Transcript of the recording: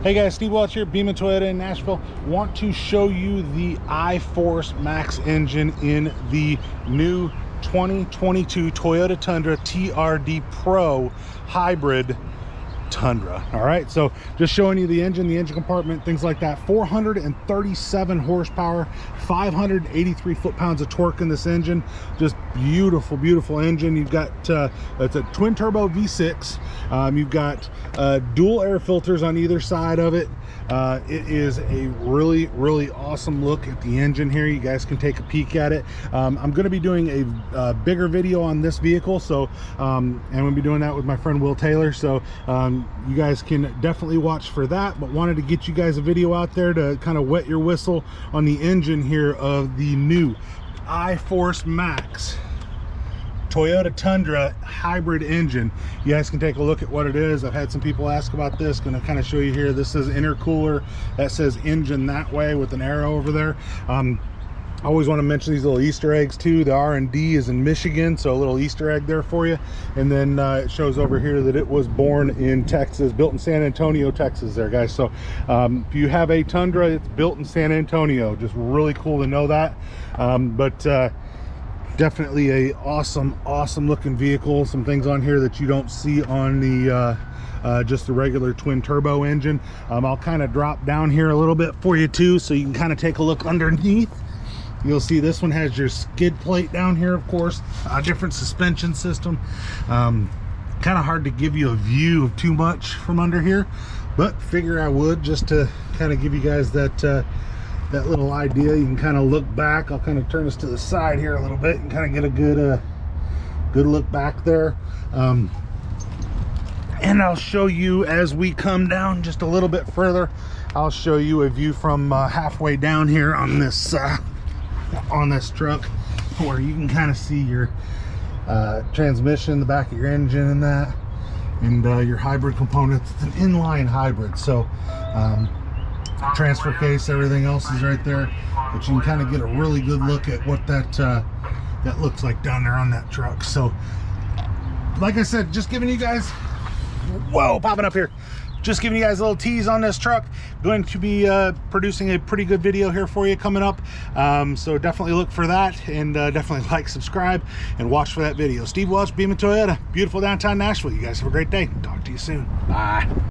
Hey guys, Steve Welch here, Beaman Toyota in Nashville. Want to show you the I-Force Max engine in the new 2022 Toyota Tundra TRD Pro Hybrid Tundra. All right, so just showing you the engine compartment, things like that. 437 horsepower, 583 foot-pounds of torque in this engine. Just beautiful engine. You've got it's a twin turbo V6. You've got dual air filters on either side of it. It is a really awesome look at the engine here. You guys can take a peek at it. I'm going to be doing a bigger video on this vehicle, so and we'll be doing that with my friend Will Taylor, so you guys can definitely watch for that. But wanted to get you guys a video out there to kind of wet your whistle on the engine here of the new I-Force Max Toyota Tundra hybrid engine. You guys can take a look at what it is. I've had some people ask about this. Going to kind of show you here. This is intercooler. That says engine that way with an arrow over there. I always want to mention these little Easter eggs too. The R&D is in Michigan, so a little Easter egg there for you. And then it shows over here that it was born in Texas, built in San Antonio, Texas there, guys. So if you have a Tundra, it's built in San Antonio. Just really cool to know that. Definitely a awesome looking vehicle. Some things on here that you don't see on the just the regular twin turbo engine. I'll kind of drop down here a little bit for you too, so you can kind of take a look underneath. You'll see this one has your skid plate down here, of course, a different suspension system. Kind of hard to give you a view of too much from under here, but figure I would, just to kind of give you guys that that little idea. You can kind of look back. I'll kind of turn this to the side here a little bit and kind of get a good look back there. And I'll show you as we come down just a little bit further. I'll show you a view from halfway down here on this truck, where you can kind of see your transmission, the back of your engine and that, and your hybrid components. It's an inline hybrid, so transfer case, everything else is right there, but you can kind of get a really good look at what that looks like down there on that truck. So like I said, just giving you guys, whoa, popping up here, just giving you guys a little tease on this truck. Going to be producing a pretty good video here for you coming up, so definitely look for that, and definitely like, subscribe, and watch for that video. Steve Welch, Beaman Toyota, beautiful downtown Nashville. You guys have a great day. Talk to you soon. Bye.